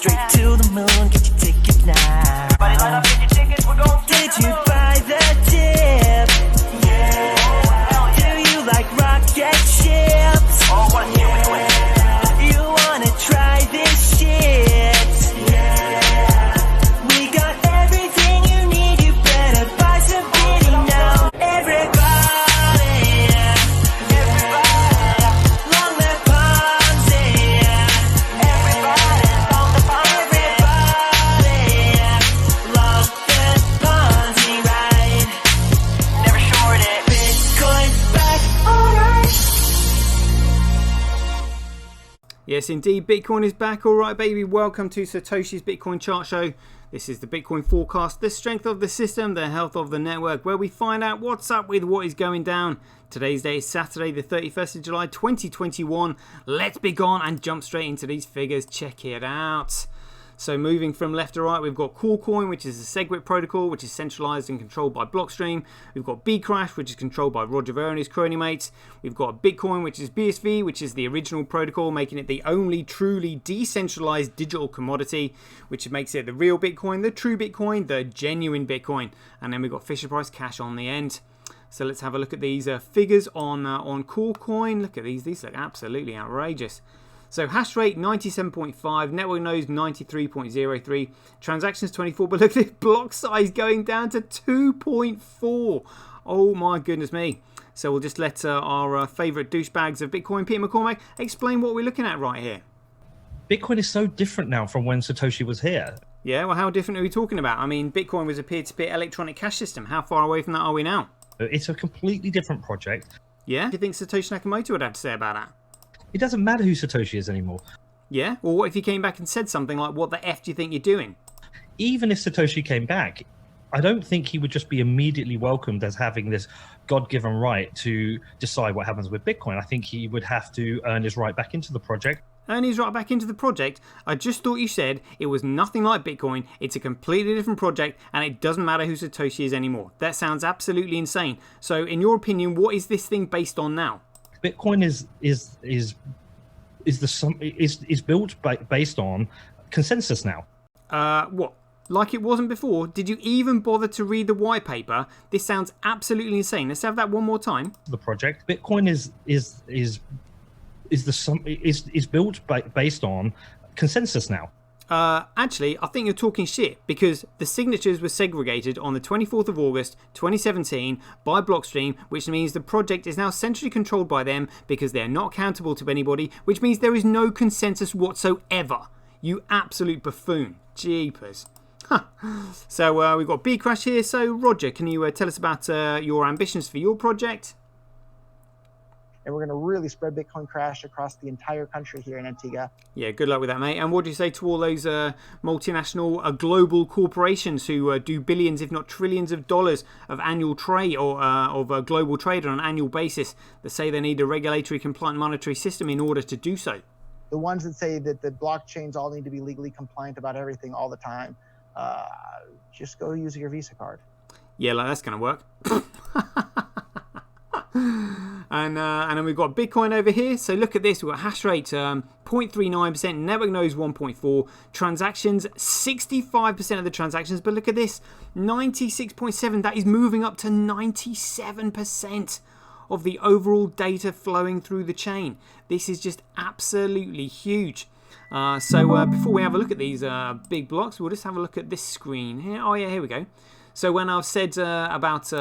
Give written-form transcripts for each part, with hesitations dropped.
straight to the moon, get your ticket now. Everybody line up, get your tickets, we're going. Did you buy the tip? Yeah. Do you like rocket ships? Oh, what yeah. You wanna try this shit? Yeah. We got everything you need, you better buy some beanie now. Everybody, long live Ponzi. Everybody, love the Ponzi ride. Never short it. Bitcoin's back, alright. Yes, indeed, Bitcoin is back. All right, baby. Welcome to Satoshi's Bitcoin Chart Show. This is the Bitcoin forecast, the strength of the system, the health of the network, where we find out what's up with what is going down. Today's day is Saturday, the 31st of July, 2021. Let's be gone and jump straight into these figures. Check it out. So moving from left to right, we've got CoolCoin, which is a SegWit protocol, which is centralized and controlled by Blockstream. We've got Bcrash, which is controlled by Roger Ver and his crony mates. We've got Bitcoin, which is BSV, which is the original protocol, making it the only truly decentralized digital commodity, which makes it the real Bitcoin, the true Bitcoin, the genuine Bitcoin. And then we've got Fisher Price Cash on the end. So let's have a look at these figures on CoolCoin. Look at these. These look absolutely outrageous. So hash rate 97.5, network nodes 93.03, transactions 24, but look at this block size going down to 2.4. Oh my goodness me. So we'll just let our favourite douchebags of Bitcoin, Peter McCormack, explain what we're looking at right here. Bitcoin is so different now from when Satoshi was here. Yeah, well, how different are we talking about? I mean, Bitcoin was a peer-to-peer electronic cash system. How far away from that are we now? It's a completely different project. Yeah? Do you think Satoshi Nakamoto would have to say about that? It doesn't matter who Satoshi is anymore. Yeah? Or what if he came back and said something like, what the F do you think you're doing? Even if Satoshi came back, I don't think he would just be immediately welcomed as having this God-given right to decide what happens with Bitcoin. I think he would have to earn his right back into the project. Earn his right back into the project? I just thought you said it was nothing like Bitcoin, it's a completely different project, and it doesn't matter who Satoshi is anymore. That sounds absolutely insane. So in your opinion, what is this thing based on now? Bitcoin is built based on consensus now. What? Like it wasn't before? Did you even bother to read the white paper? This sounds absolutely insane. Let's have that one more time. The project Bitcoin is built based on consensus now. Actually, I think you're talking shit because the signatures were segregated on the 24th of August 2017 by Blockstream, which means the project is now centrally controlled by them because they're not accountable to anybody, which means there is no consensus whatsoever. You absolute buffoon. Jeepers. Huh. So we've got Bcrash here. So Roger, can you tell us about your ambitions for your project? And we're going to really spread Bitcoin Crash across the entire country here in Antigua. Yeah, good luck with that, mate. And what do you say to all those multinational global corporations who do billions, if not trillions of dollars of annual trade or of global trade on an annual basis that say they need a regulatory compliant monetary system in order to do so? The ones that say that the blockchains all need to be legally compliant about everything all the time, just go use your Visa card. Yeah, like that's going to work. And then we've got Bitcoin over here. So look at this. We've got hash rate 0.39%, network nodes 1.4, transactions 65% of the transactions. But look at this, 96.7. That is moving up to 97% of the overall data flowing through the chain. This is just absolutely huge. So before we have a look at these big blocks, we'll just have a look at this screen here. Oh yeah, here we go. So when I've said about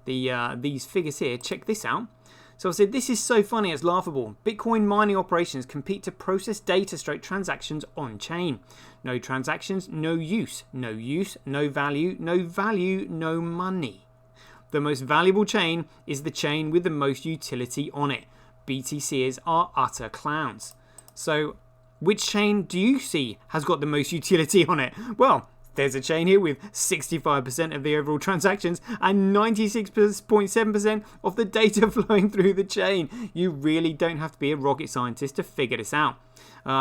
these figures here, check this out. So I said this is so funny it's laughable. Bitcoin mining operations compete to process data transactions on chain. No transactions, no use. No use, no value. No value, no money. The most valuable chain is the chain with the most utility on it. BTCers are utter clowns. So which chain do you see has got the most utility on it? Well, there's a chain here with 65% of the overall transactions and 96.7% of the data flowing through the chain. You really don't have to be a rocket scientist to figure this out.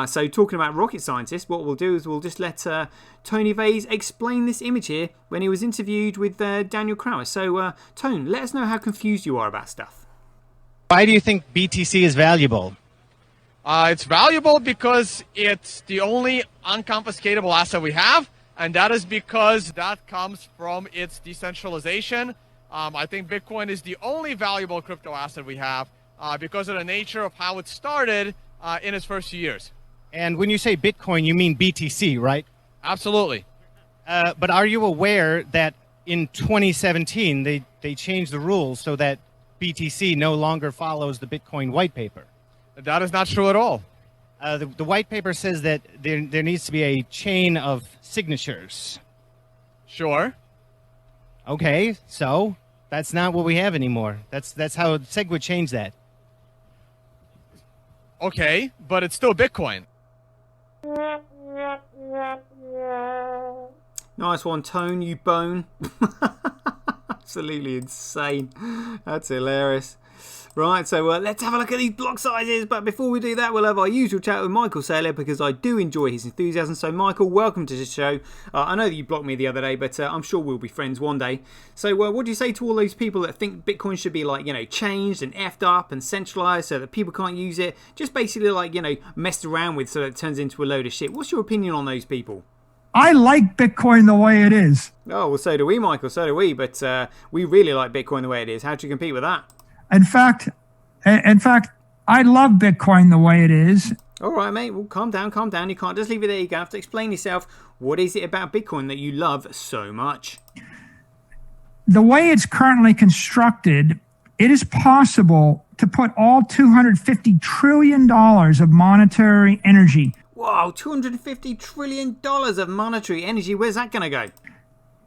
So talking about rocket scientists, what we'll do is we'll just let Tony Vays explain this image here when he was interviewed with Daniel Krauss. So Tone, let us know how confused you are about stuff. Why do you think BTC is valuable? It's valuable because it's the only unconfiscatable asset we have, and that is because that comes from its decentralization. I think Bitcoin is the only valuable crypto asset we have because of the nature of how it started in its first few years. And when you say Bitcoin, you mean BTC, right? Absolutely. But are you aware that in 2017 they changed the rules so that BTC no longer follows the Bitcoin white paper? That is not true at all. The white paper says that there needs to be a chain of signatures. Sure. Okay, so that's not what we have anymore. That's how SegWit changed that. Okay, but it's still Bitcoin. Nice one, Tone, you bone. Absolutely insane. That's hilarious. Right, so let's have a look at these block sizes. But before we do that, we'll have our usual chat with Michael Saylor because I do enjoy his enthusiasm. So, Michael, welcome to the show. I know that you blocked me the other day, but I'm sure we'll be friends one day. So, what do you say to all those people that think Bitcoin should be like, changed and effed up and centralized so that people can't use it? Just basically like, messed around with so that it turns into a load of shit. What's your opinion on those people? I like Bitcoin the way it is. Oh, well, so do we, Michael. So do we. But we really like Bitcoin the way it is. How do you compete with that? In fact, I love Bitcoin the way it is. All right, mate. Well, calm down. You can't just leave it there. You have to explain yourself. What is it about Bitcoin that you love so much? The way it's currently constructed, it is possible to put all $250 trillion of monetary energy. Wow, $250 trillion of monetary energy. Where's that going to go?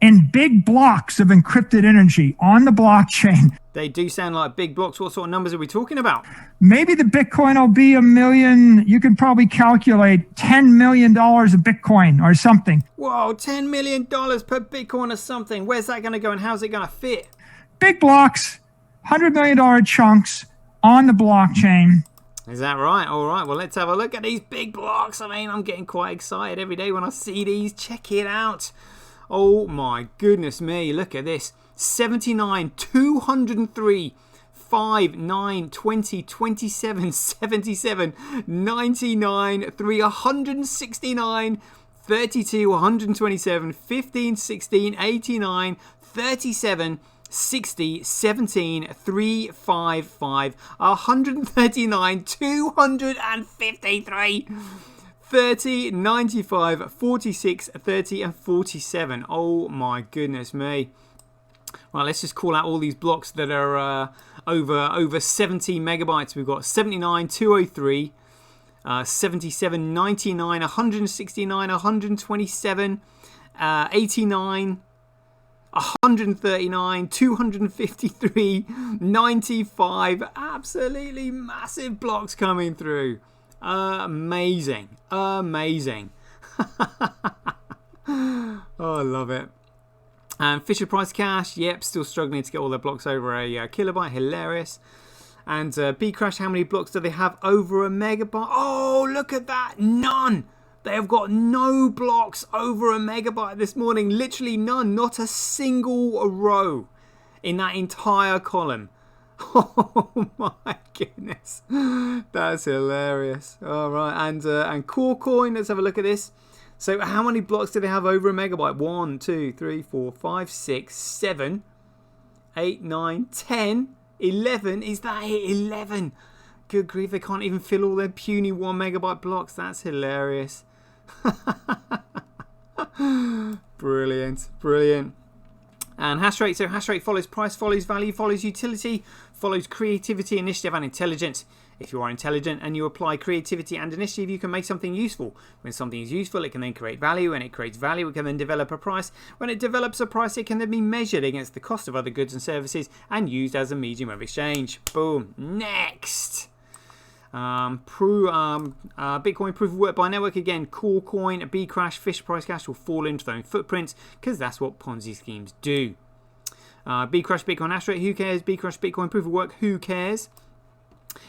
In big blocks of encrypted energy on the blockchain. They do sound like big blocks. What sort of numbers are we talking about? Maybe the Bitcoin will be $1 million. You can probably calculate $10 million of Bitcoin or something. Whoa, $10 million per Bitcoin or something. Where's that going to go and how's it going to fit? Big blocks, $100 million chunks on the blockchain. Is that right? All right. Well, let's have a look at these big blocks. I mean, I'm getting quite excited every day when I see these. Check it out. Oh my goodness me, look at this. 79, 203, 5, 9, 20, 27, 77, 99, 3, 169, 32, 127, 15, 16, 89, 37, 60, 17, 3, 5, 5, 139, 253. 30, 95, 46, 30 and 47. Oh my goodness me. Right, let's just call out all these blocks that are over 17 megabytes. We've got 79, 203, 77, 99, 169, 127, 89, 139, 253, 95. Absolutely massive blocks coming through. Amazing. Oh, I love it. And Fisher Price Cash, yep, still struggling to get all their blocks over a kilobyte. Hilarious. And Bcrash, how many blocks do they have over a megabyte? Oh, look at that. None. They have got no blocks over a megabyte this morning. Literally none. Not a single row in that entire column. Oh my goodness, that's hilarious. All right, and Corecoin, let's have a look at this. So how many blocks do they have over a megabyte? 1, 2, 3, 4, 5, 6, 7, 8, 9, 10, 11. Is that it? 11. Good grief, they can't even fill all their puny 1 megabyte blocks. That's hilarious. Brilliant. And hash rate. So hash rate follows price, follows value, follows utility, follows creativity, initiative, and intelligence. If you are intelligent and you apply creativity and initiative, you can make something useful. When something is useful, it can then create value. When it creates value, it can then develop a price. When it develops a price, it can then be measured against the cost of other goods and services and used as a medium of exchange. Boom. Next. Bitcoin proof of work by network. Again, Corecoin, Bcrash, Fisher Price Cash will fall into their own footprints because that's what Ponzi schemes do. Bcrash, Bitcoin hash rate, who cares? Bcrash, Bitcoin proof of work, who cares?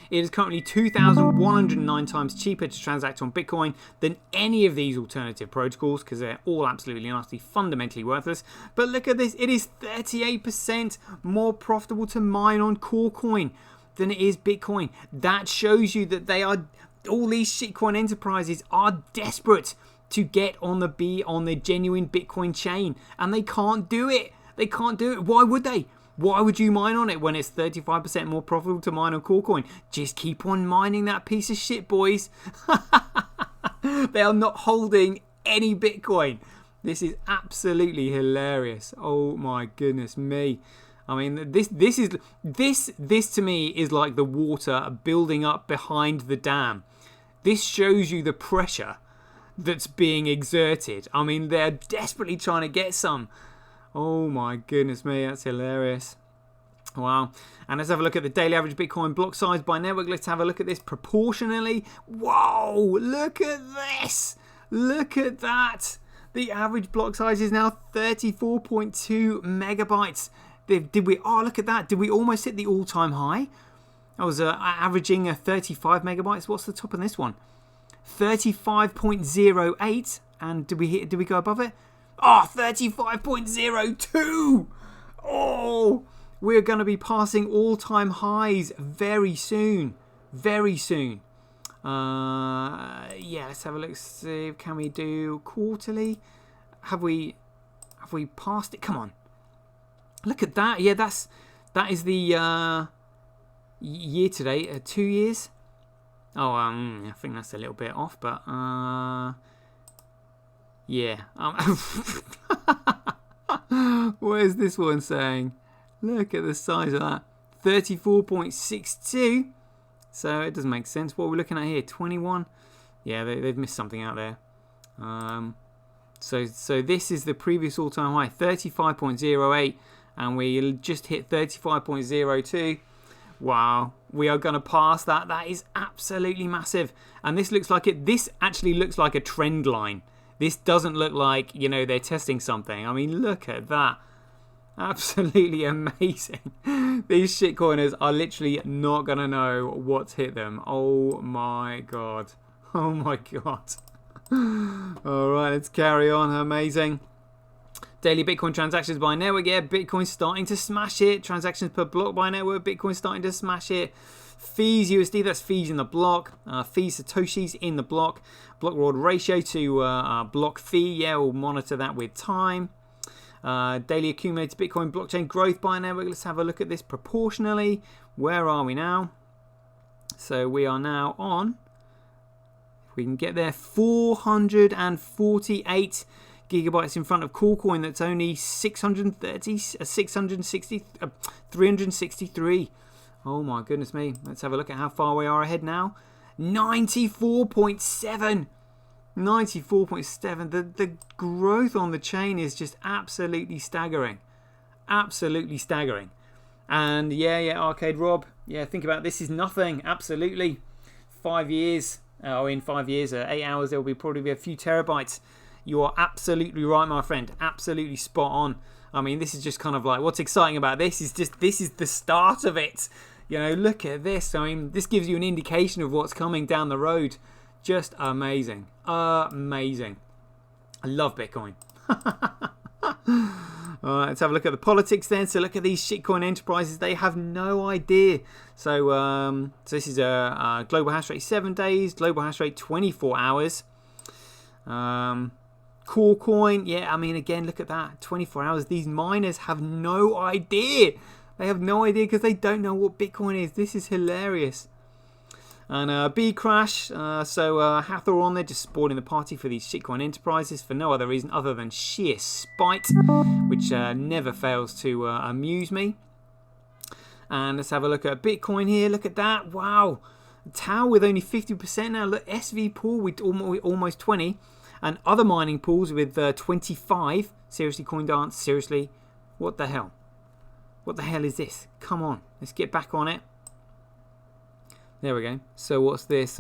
It is currently 2,109 times cheaper to transact on Bitcoin than any of these alternative protocols because they're all absolutely nasty, fundamentally worthless. But look at this, it is 38% more profitable to mine on Corecoin than it is Bitcoin. That shows you that they are all these shitcoin enterprises are desperate to get on the genuine Bitcoin chain, and they can't do it. They can't do it. Why would they? Why would you mine on it when it's 35% more profitable to mine on KuCoin? Just keep on mining that piece of shit, boys. They are not holding any Bitcoin. This is absolutely hilarious. Oh my goodness me. I mean, this to me is like the water building up behind the dam. This shows you the pressure that's being exerted. I mean, they're desperately trying to get some. Oh my goodness me, that's hilarious. Wow. And let's have a look at the daily average Bitcoin block size by network. Let's have a look at this proportionally. Whoa, look at this. Look at that. The average block size is now 34.2 megabytes. Did we? Oh, look at that. Did we almost hit the all-time high? I was averaging 35 megabytes. What's the top of this one? 35.08. And did we go above it? Oh, 35.02. Oh, we're going to be passing all-time highs very soon. Very soon. Yeah, let's have a look. See, can we do quarterly? Have we passed it? Come on. Look at that. Yeah, that is the year to date. 2 years. Oh, I think that's a little bit off, but yeah. What is this one saying? Look at the size of that. 34.62. So it doesn't make sense. What are we looking at here? 21. Yeah, they've missed something out there. So this is the previous all-time high, 35.08, and we just hit 35.02. Wow, we are going to pass that. That is absolutely massive. And this looks like it. This actually looks like a trend line. This doesn't look like, you know, they're testing something. I mean, look at that. Absolutely amazing. These shitcoiners are literally not going to know what's hit them. Oh my god. Oh my god. Alright, let's carry on. Amazing. Daily Bitcoin transactions by network. Yeah, Bitcoin's starting to smash it. Transactions per block by network. Bitcoin's starting to smash it. Fees USD, that's fees in the block. Fees Satoshis in the block. Block reward ratio to block fee. Yeah, we'll monitor that with time. Daily accumulated Bitcoin blockchain growth by network. Let's have a look at this proportionally. Where are we now? So we are now on, if we can get there, 448 gigabytes in front of KuCoin. That's only 363. Oh my goodness me. Let's have a look at how far we are ahead now. 94.7. 94.7. The growth on the chain is just absolutely staggering. Absolutely staggering. And yeah, Arcade Rob. Yeah, think about it. This is nothing. Absolutely. 5 years. In 5 years, 8 hours, there will probably be a few terabytes. You are absolutely right, my friend. Absolutely spot on. I mean, this is just kind of like, what's exciting about this is just, this is the start of it. You know, look at this. I mean, this gives you an indication of what's coming down the road. Just amazing. Amazing. I love Bitcoin. Alright, let's have a look at the politics then. So look at these shitcoin enterprises. They have no idea. So this is a global hash rate 7 days. Global hash rate 24 hours. KuCoin. Yeah, I mean, again, look at that. 24 hours. These miners have no idea. They have no idea because they don't know what Bitcoin is. This is hilarious. And Bcrash, Hathor on there just supporting the party for these shitcoin enterprises for no other reason other than sheer spite, which never fails to amuse me. And let's have a look at Bitcoin here. Look at that. Wow. Tau with only 50% now. Look, SV pool with almost 20. And other mining pools with 25. Seriously, CoinDance, seriously. What the hell? What the hell is this? Come on. Let's get back on it. There we go. So what's this?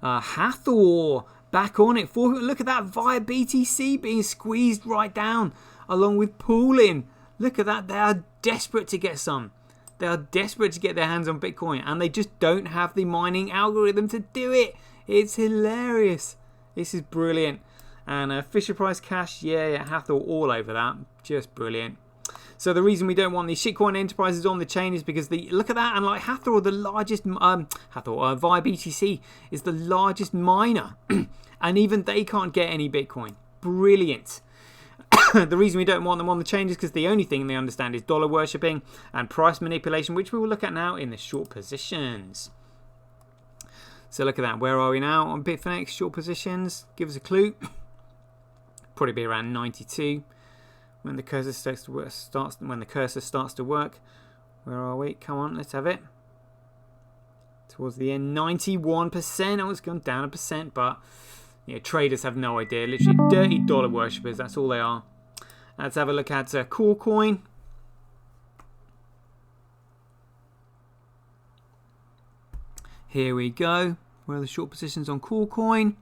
Hathor back on it. Look at that, via BTC being squeezed right down along with pooling. Look at that. They are desperate to get some. They are desperate to get their hands on Bitcoin, and they just don't have the mining algorithm to do it. It's hilarious. This is brilliant. And Fisher Price Cash, yeah, Hathor all over that. Just brilliant. So the reason we don't want these shitcoin enterprises on the chain is because look at that, and like Hathor, the largest via BTC is the largest miner, and even they can't get any Bitcoin. Brilliant. The reason we don't want them on the chain is because the only thing they understand is dollar worshipping and price manipulation, which we will look at now in the short positions. So look at that. Where are we now on Bitfinex short positions? Give us a clue. Probably be around 92 when the cursor starts to work. Where are we? Come on, let's have it. Towards the end, 91%. Oh, it's gone down 1%, but traders have no idea. Literally dirty dollar worshippers. That's all they are. Let's have a look at CoolCoin. Here we go. Where are the short positions on CoolCoin?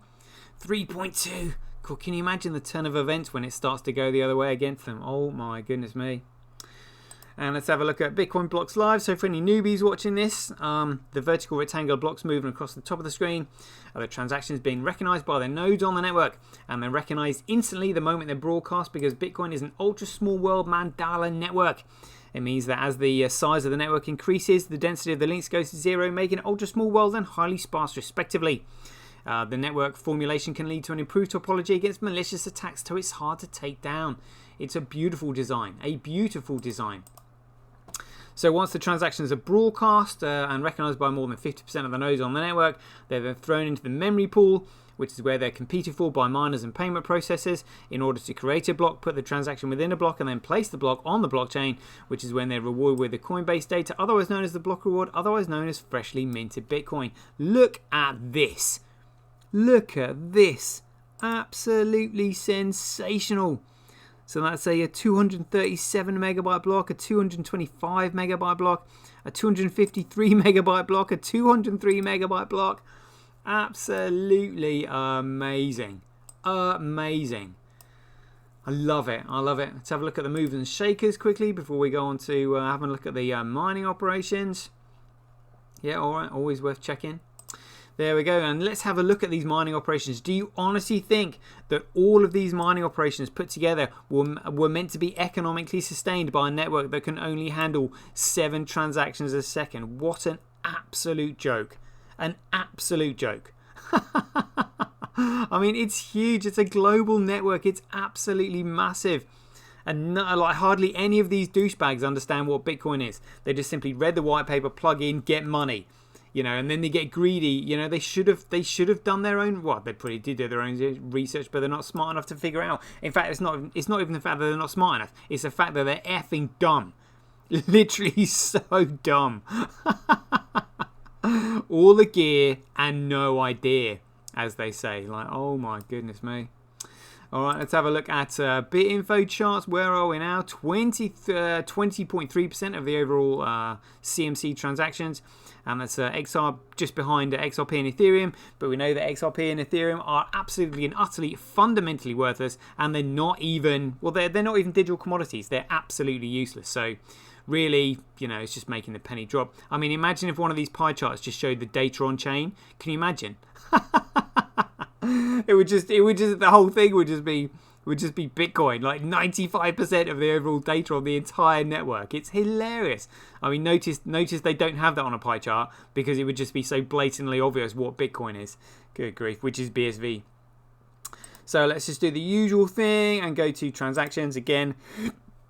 3.2. Cool. Can you imagine the turn of events when it starts to go the other way against them? Oh my goodness me. And let's have a look at Bitcoin blocks live. So for any newbies watching this, the vertical rectangular blocks moving across the top of the screen are the transactions being recognized by the nodes on the network. And they're recognized instantly the moment they're broadcast, because Bitcoin is an ultra small world Mandala network. It means that as the size of the network increases, the density of the links goes to 0, making it ultra small world and highly sparse respectively. The network formulation can lead to an improved topology against malicious attacks, so it's hard to take down. It's a beautiful design, So once the transactions are broadcast and recognized by more than 50% of the nodes on the network, they're then thrown into the memory pool, which is where they're competed for by miners and payment processors in order to create a block, put the transaction within a block, and then place the block on the blockchain, which is when they're rewarded with the Coinbase data, otherwise known as the block reward, otherwise known as freshly minted Bitcoin. Look at this. Look at this. Absolutely sensational. So that's a 237 megabyte block, a 225 megabyte block, a 253 megabyte block, a 203 megabyte block. Absolutely amazing. Amazing. I love it. I love it. Let's have a look at the movers and shakers quickly before we go on to having a look at the mining operations. Yeah, all right. Always worth checking. There we go, and let's have a look at these mining operations. Do you honestly think that all of these mining operations put together were meant to be economically sustained by a network that can only handle 7 transactions a second? What an absolute joke. An absolute joke. I mean, it's huge. It's a global network. It's absolutely massive. And like hardly any of these douchebags understand what Bitcoin is. They just simply read the white paper, plug in, get money. And then they get greedy. They should have done their own. Well, they probably did do their own research, but they're not smart enough to figure out. In fact, it's not even the fact that they're not smart enough. It's the fact that they're effing dumb. Literally so dumb. All the gear and no idea, as they say. Like, oh my goodness me. All right, let's have a look at BitInfo charts. Where are we now? 20.3% of the overall CMC transactions. And that's XR just behind XRP and Ethereum. But we know that XRP and Ethereum are absolutely and utterly fundamentally worthless. And they're not even, well, they're not even digital commodities. They're absolutely useless. So really, it's just making the penny drop. I mean, imagine if one of these pie charts just showed the data on chain. Can you imagine? The whole thing would just be Bitcoin, like 95% of the overall data on the entire network. It's hilarious. I mean, notice they don't have that on a pie chart because it would just be so blatantly obvious what Bitcoin is. Good grief, which is BSV. So let's just do the usual thing and go to transactions again,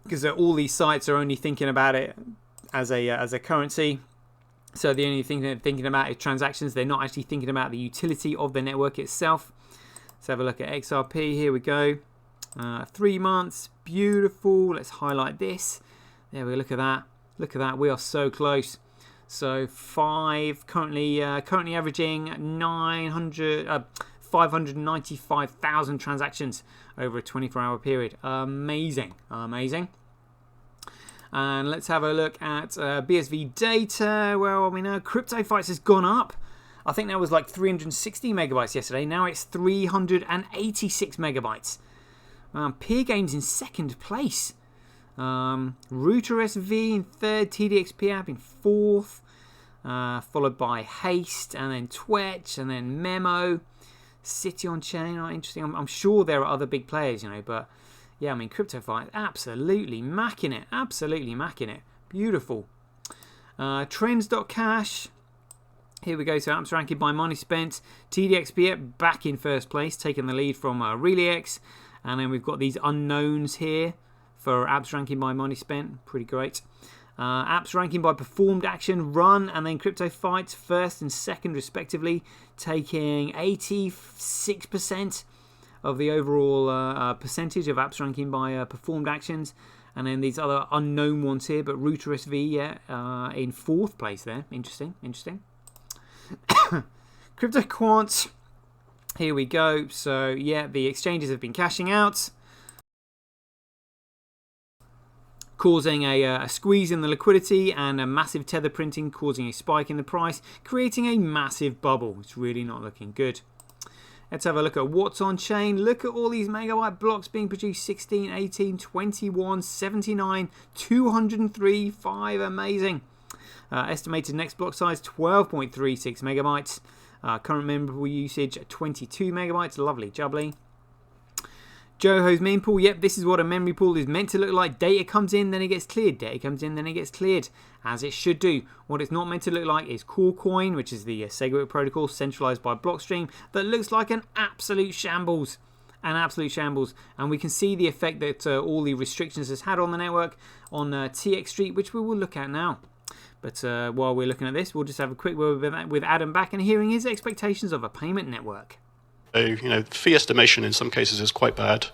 because all these sites are only thinking about it as a currency. So the only thing they're thinking about is transactions. They're not actually thinking about the utility of the network itself. Let's have a look at XRP. Here we go. 3 months. Beautiful. Let's highlight this. There we go. Look at that. Look at that. We are so close. So 5 currently averaging 595,000 transactions over a 24-hour period. Amazing. Amazing. And let's have a look at BSV data. Where are we now? CryptoFights has gone up. I think that was like 360 megabytes yesterday. Now it's 386 megabytes. Peer Games in second place. Router SV in third. TDXP app in fourth. Followed by Haste, and then Twetch, and then Memo. City on Chain. Interesting. I'm sure there are other big players, but Yeah, I mean, CryptoFi, absolutely macking it. Absolutely macking it. Beautiful. Trends.cash. Here we go. So apps ranking by money spent. TDXP back in first place, taking the lead from ReliX. And then we've got these unknowns here for apps ranking by money spent. Pretty great. Apps ranking by performed action, Run, and then CryptoFights first and second respectively, taking 86% of the overall percentage of apps ranking by performed actions. And then these other unknown ones here, but Router SV, yeah, in fourth place there. Interesting. CryptoQuant, here we go. So yeah, the exchanges have been cashing out, causing a squeeze in the liquidity, and a massive tether printing causing a spike in the price, creating a massive bubble. It's really not looking good. Let's have a look at what's on chain. Look at all these megabyte blocks being produced. 16, 18, 21, 79, 203, 5. Amazing. Estimated next block size 12.36 megabytes. Current memory usage 22 megabytes. Lovely jubbly. Joho's meme pool. Yep, this is what a memory pool is meant to look like. Data comes in, then it gets cleared. Data comes in, then it gets cleared, as it should do. What it's not meant to look like is CoreCoin, which is the SegWit protocol centralized by Blockstream, that looks like an absolute shambles. And we can see the effect that all the restrictions has had on the network on TX Street, which we will look at now. But while we're looking at this, we'll just have a quick word with Adam back and hearing his expectations of a payment network. Fee estimation in some cases is quite bad.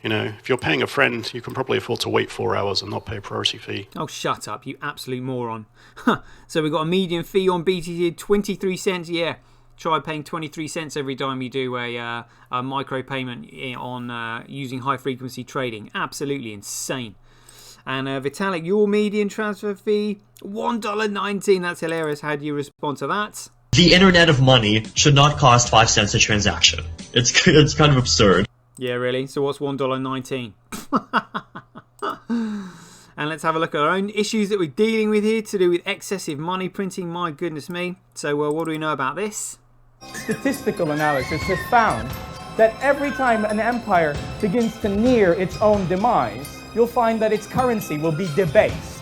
If you're paying a friend, you can probably afford to wait 4 hours and not pay a priority fee. Oh, shut up, you absolute moron. So we've got a median fee on BTC, 23 cents. Yeah, try paying 23 cents every time you do a micro payment on using high frequency trading. Absolutely insane. And Vitalik, your median transfer fee, $1.19. That's hilarious. How do you respond to that? The Internet of Money should not cost 5 cents a transaction. It's kind of absurd. Yeah, really? So what's $1.19? And let's have a look at our own issues that we're dealing with here to do with excessive money printing. My goodness me. So what do we know about this? Statistical analysis has found that every time an empire begins to near its own demise, you'll find that its currency will be debased.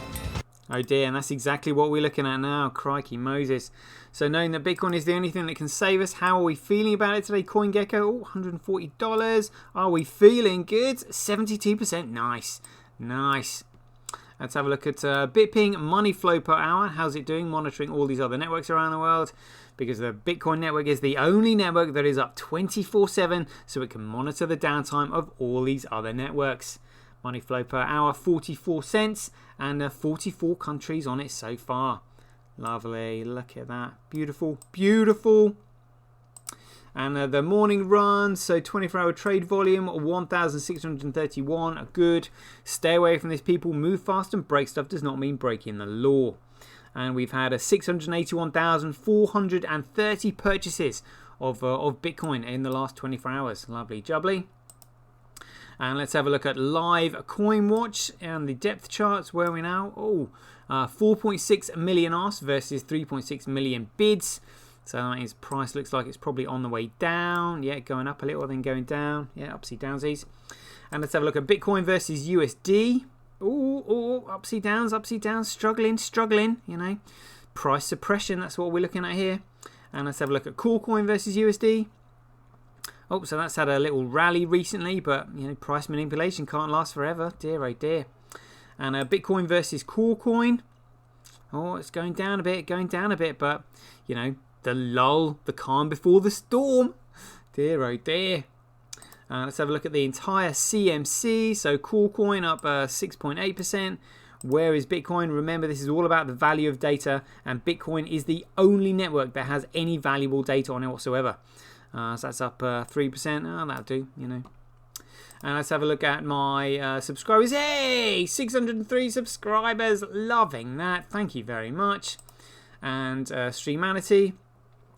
Oh dear, and that's exactly what we're looking at now. Crikey Moses. So knowing that Bitcoin is the only thing that can save us, how are we feeling about it today? CoinGecko, oh, $140. Are we feeling good? 72%. Nice. Let's have a look at Bitping money flow per hour. How's it doing? Monitoring all these other networks around the world, because the Bitcoin network is the only network that is up 24/7, so it can monitor the downtime of all these other networks. Money flow per hour, 44 cents, and 44 countries on it so far. Lovely, look at that. Beautiful. And the morning run, so 24-hour trade volume, 1,631. Good. Stay away from this, people. Move fast and break stuff does not mean breaking the law. And we've had 681,430 purchases of Bitcoin in the last 24 hours. Lovely jubbly. And let's have a look at live CoinWatch and the depth charts. Where are we now? 4.6 million asks versus 3.6 million bids. So that means price looks like it's probably on the way down. Yeah, going up a little, then going down. Yeah, upsy downsies. And let's have a look at Bitcoin versus USD. Upsy downs, struggling, Price suppression, that's what we're looking at here. And let's have a look at CoreCoin versus USD. Oh, so that's had a little rally recently, but price manipulation can't last forever. Dear, oh dear. And Bitcoin versus CoreCoin. Oh, it's going down a bit, but the lull, the calm before the storm. Dear, oh dear. Let's have a look at the entire CMC. So CoreCoin up 6.8%. Where is Bitcoin? Remember, this is all about the value of data, and Bitcoin is the only network that has any valuable data on it whatsoever. So that's up 3%. Oh, that'll do, And let's have a look at my subscribers. Hey, 603 subscribers. Loving that. Thank you very much. And Streamanity,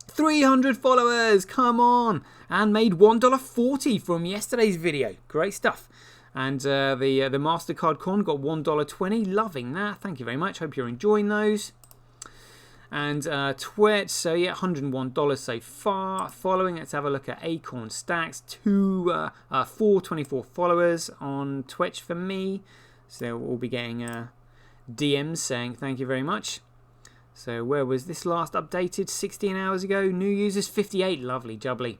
300 followers. Come on. And made $1.40 from yesterday's video. Great stuff. And the MasterCard Con got $1.20. Loving that. Thank you very much. Hope you're enjoying those. And Twitch, so yeah, $101 so far. Following, let's have a look at Acorn Stacks. 424 followers on Twitch for me. So we'll be getting DMs saying thank you very much. So where was this last updated? 16 hours ago. New users 58. Lovely jubbly.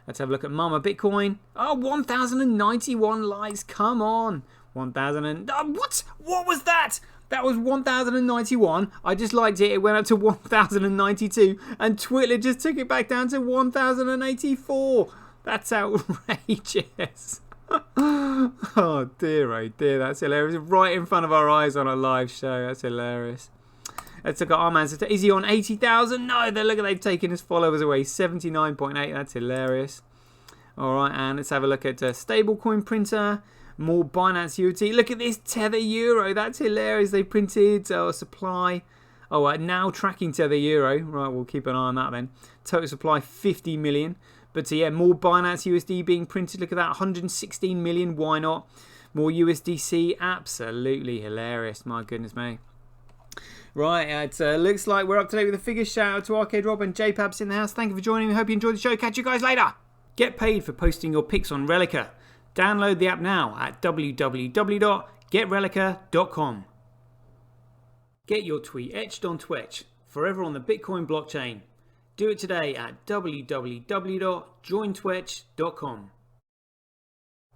Let's have a look at Mama Bitcoin. Oh, 1,091 likes. Come on. 1,000 and... What was that? That was 1,091. I just liked it. It went up to 1,092. And Twitter just took it back down to 1,084. That's outrageous. Oh dear, oh dear. That's hilarious. Right in front of our eyes on a live show. That's hilarious. Let's look at our man. Is he on 80,000? No, look at they've taken his followers away. 79.8. That's hilarious. All right, and let's have a look at stablecoin printer. More Binance USD. Look at this Tether Euro. That's hilarious. They printed a supply. Oh, now tracking Tether Euro. Right, we'll keep an eye on that then. Total supply 50 million. But yeah, more Binance USD being printed. Look at that, 116 million. Why not? More USDC. Absolutely hilarious. My goodness me. Right, it looks like we're up to date with the figures. Shout out to Arcade Rob and JPabs in the house. Thank you for joining me. Hope you enjoyed the show. Catch you guys later. Get paid for posting your pics on Relica. Download the app now at www.getrelica.com. Get your tweet etched on Twitch, forever on the Bitcoin blockchain. Do it today at www.jointwitch.com.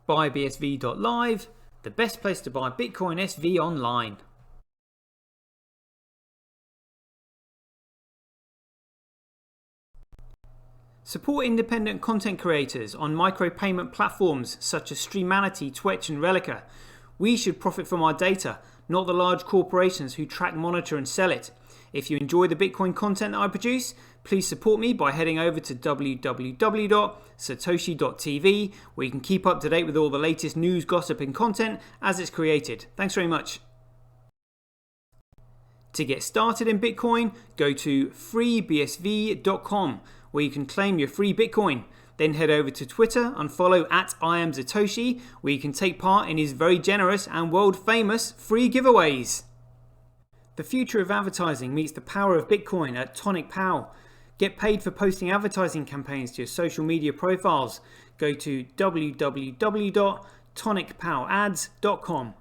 BuyBSV.live, the best place to buy Bitcoin SV online. Support independent content creators on micropayment platforms such as Streamanity, Twitch and Relica. We should profit from our data, not the large corporations who track, monitor and sell it. If you enjoy the Bitcoin content that I produce, please support me by heading over to www.satoshi.tv, where you can keep up to date with all the latest news, gossip and content as it's created. Thanks very much. To get started in Bitcoin, go to freebsv.com, where you can claim your free Bitcoin. Then head over to Twitter and follow @IamSatoshi, where you can take part in his very generous and world famous free giveaways. The future of advertising meets the power of Bitcoin at Tonic Pow. Get paid for posting advertising campaigns to your social media profiles. Go to www.tonicpowads.com.